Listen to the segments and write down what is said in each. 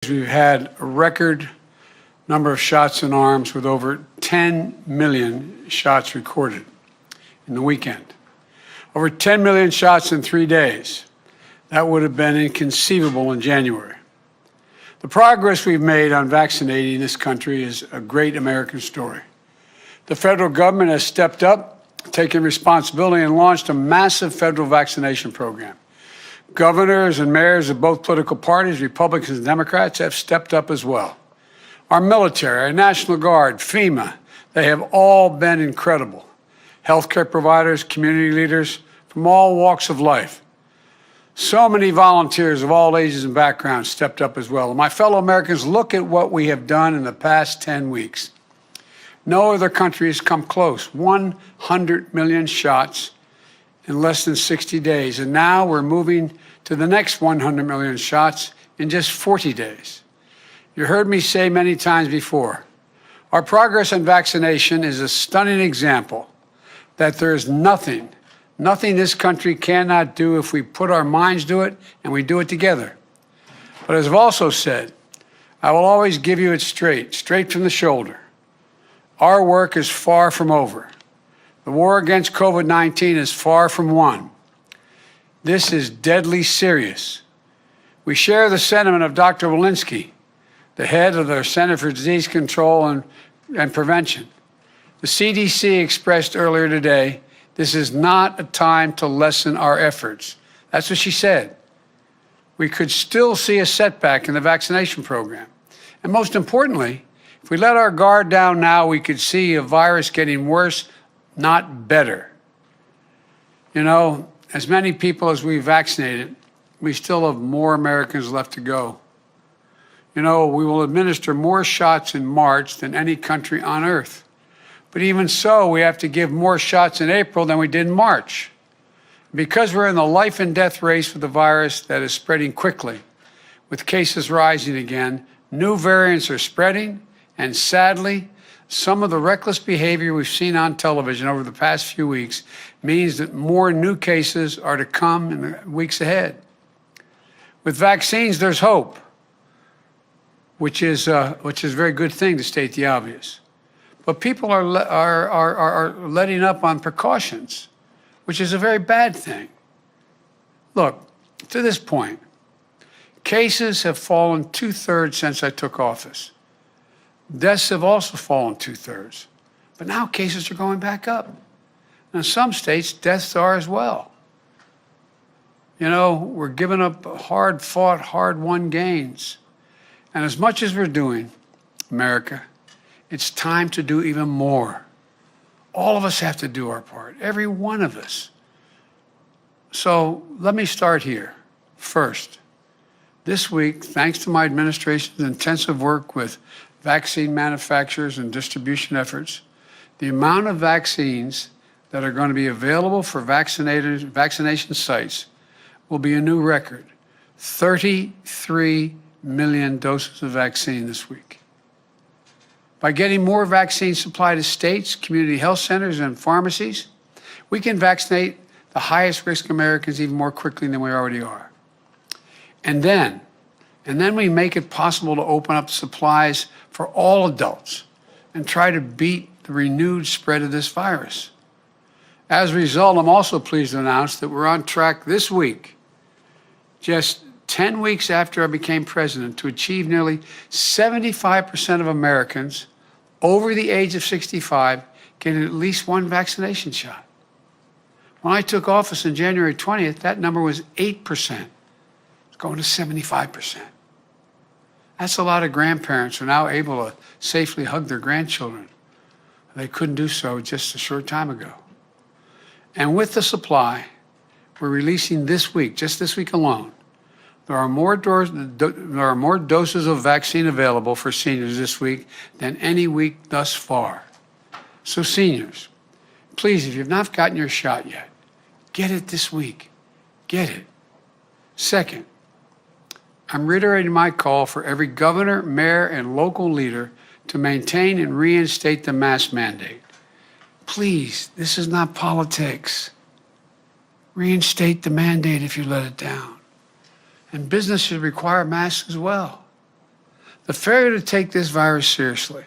We've had a record number of shots in arms with over 10 million shots recorded in the weekend. Over 10 million shots in 3 days. That would have been inconceivable in January. The progress we've made on vaccinating this country is a great American story. The federal government has stepped up, taken responsibility, and launched a massive federal vaccination program. Governors and mayors of both political parties, Republicans and Democrats, have stepped up as well. Our military, our National Guard, FEMA, they have all been incredible. Healthcare providers, community leaders from all walks of life. So many volunteers of all ages and backgrounds stepped up as well. And my fellow Americans, look at what we have done in the past 10 weeks. No other country has come close. 100 million shots in less than 60 days. And now we're moving to the next 100 million shots in just 40 days. You heard me say many times before, our progress on vaccination is a stunning example that there is nothing this country cannot do if we put our minds to it and we do it together. But as I've also said, I will always give you it straight from the shoulder. Our work is far from over. The war against COVID-19 is far from won. This is deadly serious. We share the sentiment of Dr. Walensky, the head of the Center for Disease Control and Prevention. The CDC expressed earlier today, this is not a time to lessen our efforts. That's what she said. We could still see a setback in the vaccination program. And most importantly, if we let our guard down now, we could see a virus getting worse, not better. You know, as many people as we vaccinated, we still have more Americans left to go. You know, we will administer more shots in March than any country on earth. But even so, we have to give more shots in April than we did in March. Because we're in the life and death race with the virus that is spreading quickly, with cases rising again, new variants are spreading, and sadly, some of the reckless behavior we've seen on television over the past few weeks means that more new cases are to come in the weeks ahead. With vaccines, there's hope, which is a very good thing, to state the obvious. But people are letting up on precautions, which is a very bad thing. Look, to this point, cases have fallen 2/3 since I took office. Deaths have also fallen 2/3. But now cases are going back up. In some states, deaths are as well. You know, we're giving up hard-fought, hard-won gains. And as much as we're doing, America, it's time to do even more. All of us have to do our part, every one of us. So let me start here. First, this week, thanks to my administration's intensive work with vaccine manufacturers and distribution efforts, the amount of vaccines that are going to be available for vaccination sites will be a new record. 33 million doses of vaccine this week. By getting more vaccine supply to states, community health centers, and pharmacies, we can vaccinate the highest risk Americans even more quickly than we already are. And then we make it possible to open up supplies for all adults and try to beat the renewed spread of this virus. As a result, I'm also pleased to announce that we're on track this week, just 10 weeks after I became president, to achieve nearly 75% of Americans over the age of 65 getting at least one vaccination shot. When I took office on January 20th, that number was 8%. It's going to 75%. That's a lot of grandparents who are now able to safely hug their grandchildren. They couldn't do so just a short time ago. And with the supply we're releasing this week, just this week alone, there are more doses of vaccine available for seniors this week than any week thus far. So seniors, please, if you've not gotten your shot yet, get it this week. Get it. Second, I'm reiterating my call for every governor, mayor, and local leader to maintain and reinstate the mask mandate. Please, this is not politics. Reinstate the mandate if you let it down. And business should require masks as well. The failure to take this virus seriously,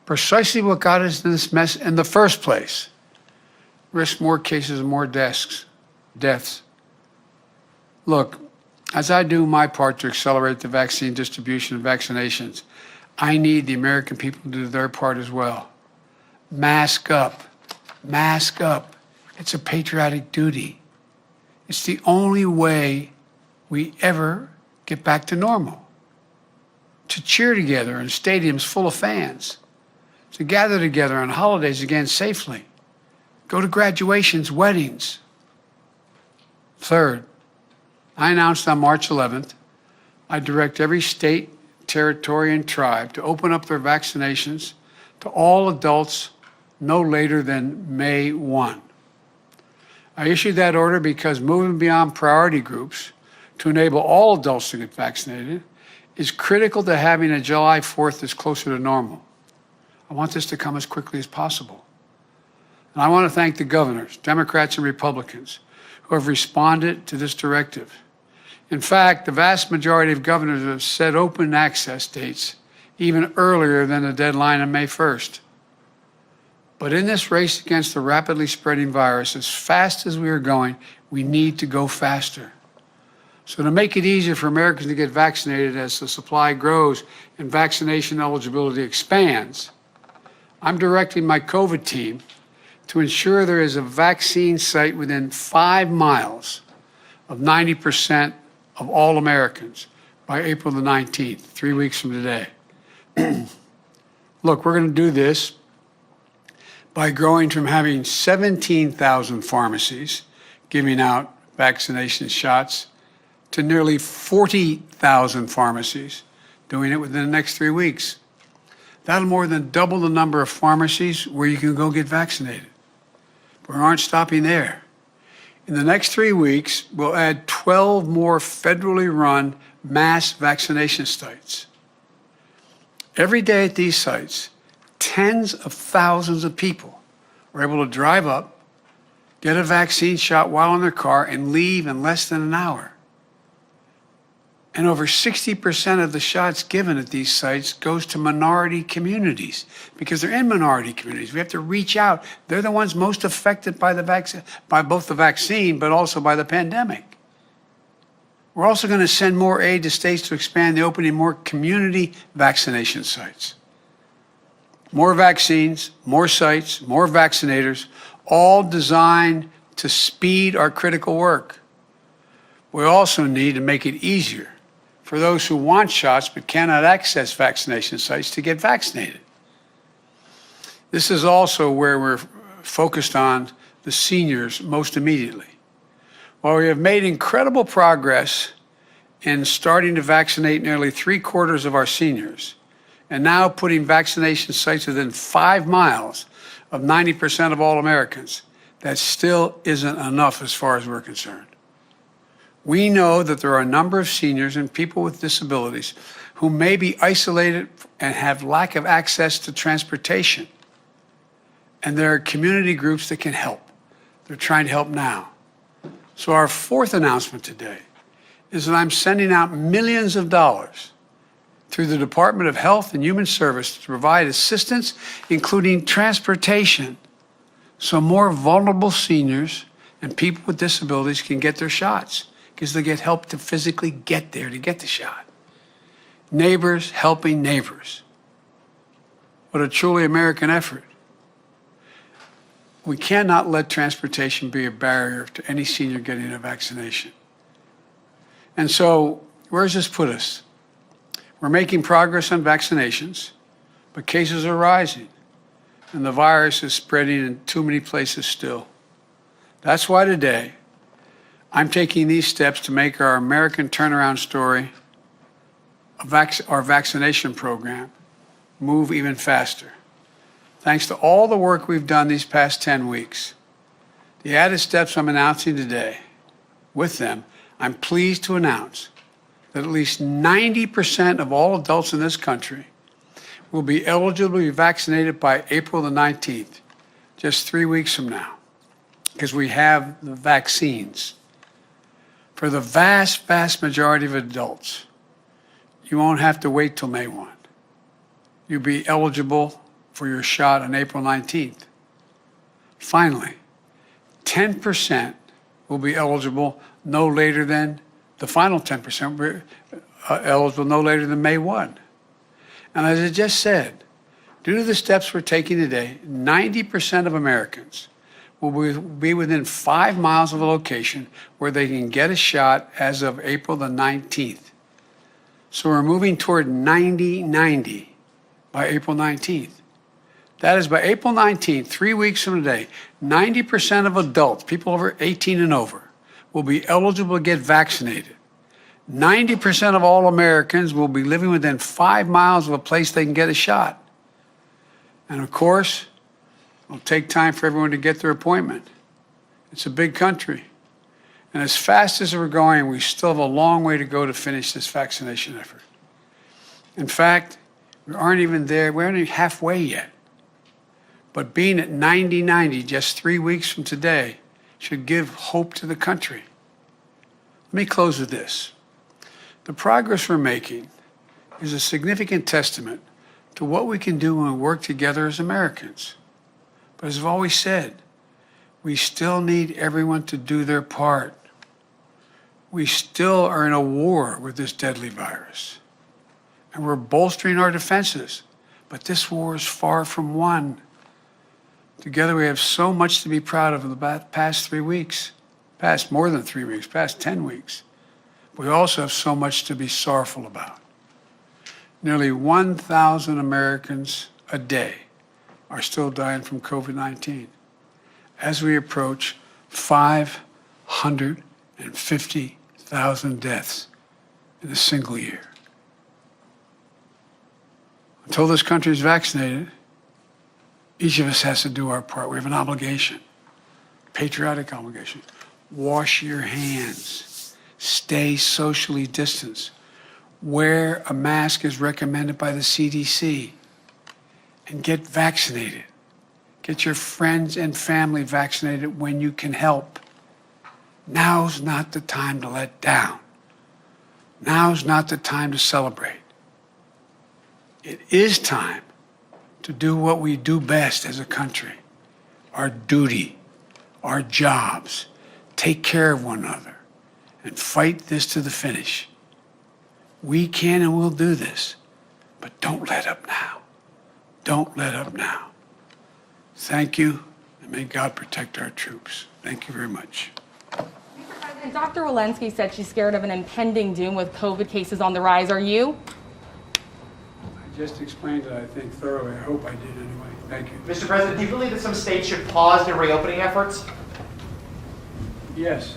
precisely what got us in this mess in the first place, risk more cases and more deaths. Look, as I do my part to accelerate the vaccine distribution and vaccinations, I need the American people to do their part as well. Mask up. Mask up. It's a patriotic duty. It's the only way we ever get back to normal. To cheer together in stadiums full of fans. To gather together on holidays again safely. Go to graduations, weddings. Third, I announced on March 11th, I direct every state, territory, and tribe to open up their vaccinations to all adults no later than May 1. I issued that order because moving beyond priority groups to enable all adults to get vaccinated is critical to having a July 4th that's closer to normal. I want this to come as quickly as possible. And I want to thank the governors, Democrats and Republicans, who have responded to this directive. In fact, the vast majority of governors have set open access dates even earlier than the deadline on May 1st. But in this race against the rapidly spreading virus, as fast as we are going, we need to go faster. So to make it easier for Americans to get vaccinated as the supply grows and vaccination eligibility expands, I'm directing my COVID team to ensure there is a vaccine site within 5 miles of 90% of all Americans by April the 19th, 3 weeks from today. Look, we're going to do this by growing from having 17,000 pharmacies giving out vaccination shots to nearly 40,000 pharmacies doing it within the next 3 weeks. That'll more than double the number of pharmacies where you can go get vaccinated. But we aren't stopping there. In the next 3 weeks, we'll add 12 more federally run mass vaccination sites. Every day at these sites, tens of thousands of people are able to drive up, get a vaccine shot while in their car, and leave in less than an hour. And over 60% of the shots given at these sites goes to minority communities because they're in minority communities. We have to reach out. They're the ones most affected by by both the vaccine, but also by the pandemic. We're also going to send more aid to states to expand the opening more community vaccination sites. More vaccines, more sites, more vaccinators, all designed to speed our critical work. We also need to make it easier for those who want shots but cannot access vaccination sites to get vaccinated. This is also where we're focused on the seniors most immediately. While we have made incredible progress in starting to vaccinate nearly 3/4 of our seniors, and now putting vaccination sites within 5 miles of 90% of all Americans, that still isn't enough as far as we're concerned. We know that there are a number of seniors and people with disabilities who may be isolated and have lack of access to transportation. And there are community groups that can help. They're trying to help now. So our fourth announcement today is that I'm sending out millions of dollars through the Department of Health and Human Services to provide assistance, including transportation, so more vulnerable seniors and people with disabilities can get their shots because they get help to physically get there to get the shot. Neighbors helping neighbors. What a truly American effort. We cannot let transportation be a barrier to any senior getting a vaccination. And so, where does this put us? We're making progress on vaccinations, but cases are rising, and the virus is spreading in too many places still. That's why today, I'm taking these steps to make our American turnaround story, our vaccination program, move even faster. Thanks to all the work we've done these past 10 weeks, the added steps I'm announcing today, with them, I'm pleased to announce that at least 90% of all adults in this country will be eligible to be vaccinated by April the 19th, just 3 weeks from now, because we have the vaccines. For the vast, vast majority of adults, you won't have to wait till May 1. You'll be eligible for your shot on April 19th. Finally, 10% will be eligible no later than, the final 10% will be eligible no later than May 1. And as I just said, due to the steps we're taking today, 90% of Americans will be within 5 miles of a location where they can get a shot as of April the 19th. So we're moving toward 90-90 by April 19th. That is, by April 19th, 3 weeks from today, 90% of adults, people over 18 and over, will be eligible to get vaccinated. 90% of all Americans will be living within 5 miles of a place they can get a shot. And of course, it'll take time for everyone to get their appointment. It's a big country. And as fast as we're going, we still have a long way to go to finish this vaccination effort. In fact, we aren't even there. We aren't even halfway yet. But being at 90-90 just 3 weeks from today should give hope to the country. Let me close with this. The progress we're making is a significant testament to what we can do when we work together as Americans. But as I've always said, we still need everyone to do their part. We still are in a war with this deadly virus. And we're bolstering our defenses. But this war is far from won. Together we have so much to be proud of in the past 3 weeks, past more than 3 weeks, past 10 weeks. We also have so much to be sorrowful about. Nearly 1,000 Americans a day are still dying from COVID-19 as we approach 550,000 deaths in a single year. Until this country is vaccinated, each of us has to do our part. We have an obligation, patriotic obligation. Wash your hands. Stay socially distanced. Wear a mask as recommended by the CDC. And get vaccinated. Get your friends and family vaccinated when you can help. Now's not the time to let down. Now's not the time to celebrate. It is time to do what we do best as a country. Our duty, our jobs, take care of one another, and fight this to the finish. We can and will do this, but don't let up now. Don't let up now. Thank you, and may God protect our troops. Thank you very much. And Dr. Walensky said she's scared of an impending doom with COVID cases on the rise. Are you? I just explained it, I think, thoroughly. I hope I did anyway. Thank you. Mr. President, do you believe that some states should pause their reopening efforts? Yes.